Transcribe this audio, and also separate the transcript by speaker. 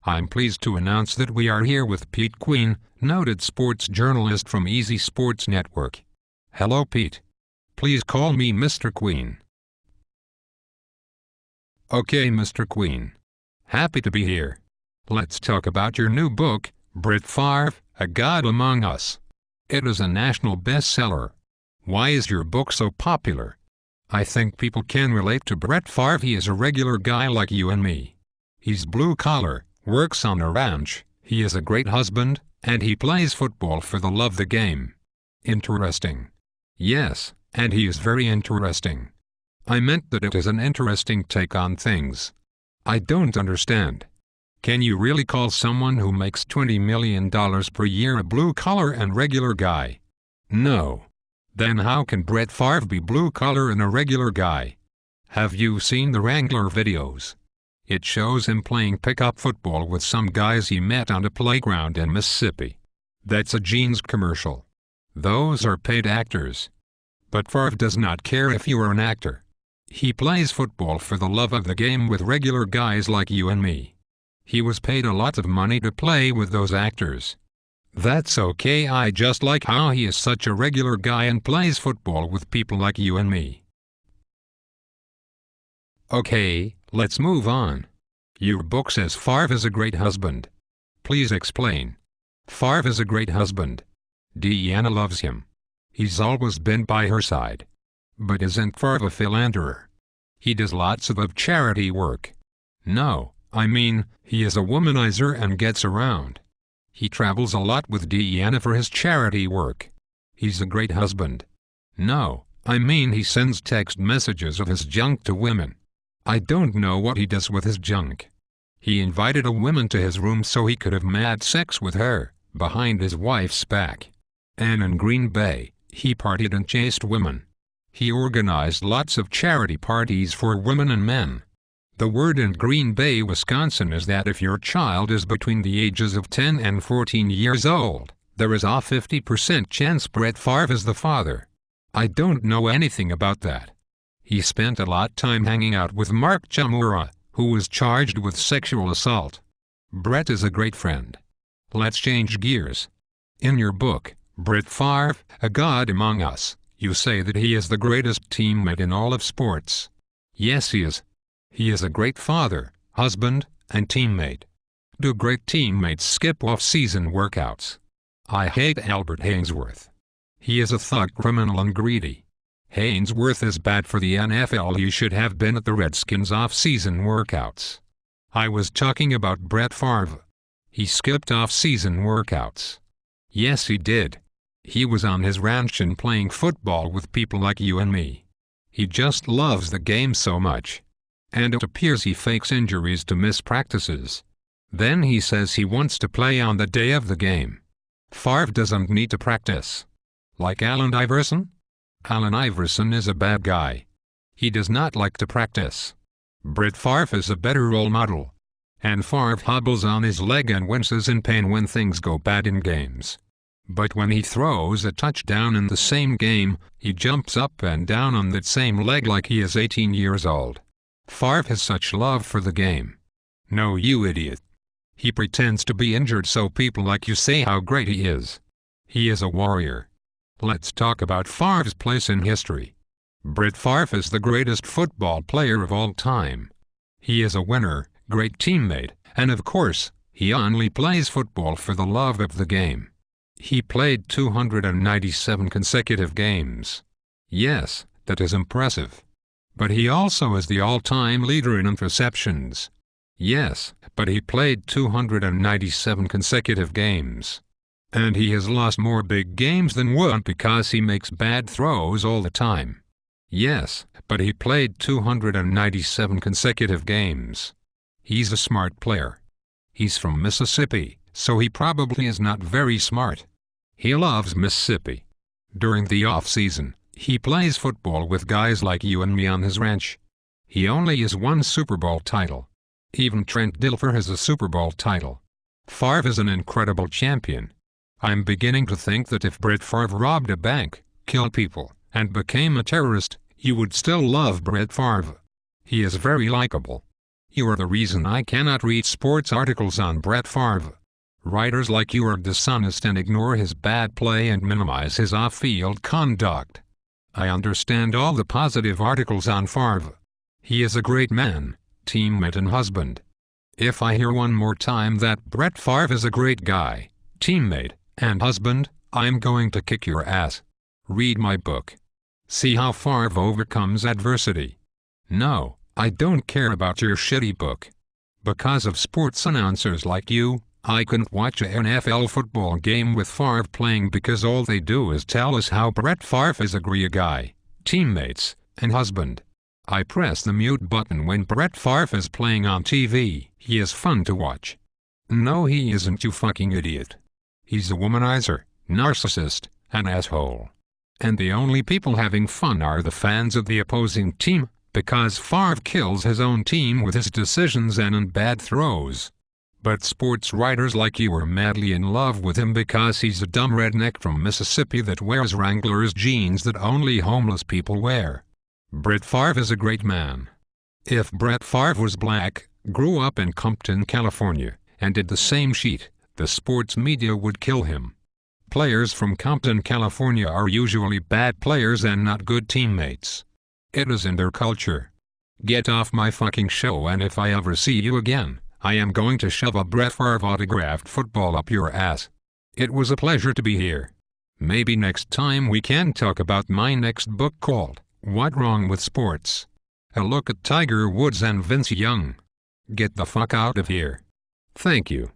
Speaker 1: I'm pleased to announce that we are here with Pete Queen, noted sports journalist from Easy Sports Network. Hello, Pete. Please call me Mr. Queen. Okay, Mr. Queen. Happy to be here. Let's talk about your new book, Brett Favre, A God Among Us. It is a national bestseller. Why is your book so popular? I think people can relate to Brett Favre. He is a regular guy like you and me. He's blue-collar, works on a ranch, he is a great husband, and he plays football for the love of the game. Interesting. Yes, and he is very interesting. I meant that it is an interesting take on things. I don't understand. Can you really call someone who makes $20 million per year a blue-collar and regular guy? No. Then how can Brett Favre be blue-collar and a regular guy? Have you seen the Wrangler videos? It shows him playing pickup football with some guys he met on a playground in Mississippi. That's a jeans commercial. Those are paid actors. But Favre does not care if you are an actor. He plays football for the love of the game with regular guys like you and me. He was paid a lot of money to play with those actors. That's okay. I just like how he is such a regular guy and plays football with people like you and me. Okay, let's move on. Your book says Favre is a great husband. Please explain. Favre is a great husband. Deanna loves him. He's always been by her side. But isn't Favre a philanderer? He does lots of charity work. No, I mean, he is a womanizer and gets around. He travels a lot with Deanna for his charity work. He's a great husband. No, I mean he sends text messages of his junk to women. I don't know what he does with his junk. He invited a woman to his room so he could have mad sex with her, behind his wife's back. And in Green Bay, he partied and chased women. He organized lots of charity parties for women and men. The word in Green Bay, Wisconsin is that if your child is between the ages of 10 and 14 years old, there is a 50% chance Brett Favre is the father. I don't know anything about that. He spent a lot of time hanging out with Mark Chamura, who was charged with sexual assault. Brett is a great friend. Let's change gears. In your book, Brett Favre, A God Among Us, you say that he is the greatest teammate in all of sports. Yes, he is. He is a great father, husband, and teammate. Do great teammates skip off-season workouts? I hate Albert Haynesworth. He is a thug, criminal, and greedy. Haynesworth is bad for the NFL. He should have been at the Redskins off-season workouts. I was talking about Brett Favre. He skipped off-season workouts. Yes, he did. He was on his ranch and playing football with people like you and me. He just loves the game so much. And it appears he fakes injuries to miss practices. Then he says he wants to play on the day of the game. Favre doesn't need to practice. Like Allen Iverson? Allen Iverson is a bad guy. He does not like to practice. Brett Favre is a better role model. And Favre hobbles on his leg and winces in pain when things go bad in games. But when he throws a touchdown in the same game, he jumps up and down on that same leg like he is 18 years old. Favre has such love for the game. No, you idiot. He pretends to be injured so people like you say how great he is. He is a warrior. Let's talk about Favre's place in history. Brett Favre is the greatest football player of all time. He is a winner, great teammate, and of course, he only plays football for the love of the game. He played 297 consecutive games. Yes, that is impressive. But he also is the all-time leader in interceptions. Yes, but he played 297 consecutive games. And he has lost more big games than won because he makes bad throws all the time. Yes, but he played 297 consecutive games. He's a smart player. He's from Mississippi, so he probably is not very smart. He loves Mississippi. During the off-season, he plays football with guys like you and me on his ranch. He only has one Super Bowl title. Even Trent Dilfer has a Super Bowl title. Favre is an incredible champion. I'm beginning to think that if Brett Favre robbed a bank, killed people, and became a terrorist, you would still love Brett Favre. He is very likable. You are the reason I cannot read sports articles on Brett Favre. Writers like you are dishonest and ignore his bad play and minimize his off-field conduct. I understand all the positive articles on Favre. He is a great man, teammate and husband. If I hear one more time that Brett Favre is a great guy, teammate, and husband, I'm going to kick your ass. Read my book. See how Favre overcomes adversity. No, I don't care about your shitty book. Because of sports announcers like you, I couldn't watch a NFL football game with Favre playing because all they do is tell us how Brett Favre is a great guy, teammates, and husband. I press the mute button when Brett Favre is playing on TV. He is fun to watch. No, he isn't, you fucking idiot. He's a womanizer, narcissist, an asshole. And the only people having fun are the fans of the opposing team, because Favre kills his own team with his decisions and in bad throws. But sports writers like you are madly in love with him because he's a dumb redneck from Mississippi that wears Wranglers jeans that only homeless people wear. Brett Favre is a great man. If Brett Favre was black, grew up in Compton, California, and did the same shit, the sports media would kill him. Players from Compton, California are usually bad players and not good teammates. It is in their culture. Get off my fucking show, and if I ever see you again, I am going to shove a Brett Favre autographed football up your ass. It was a pleasure to be here. Maybe next time we can talk about my next book called What Wrong with Sports? A look at Tiger Woods and Vince Young. Get the fuck out of here. Thank you.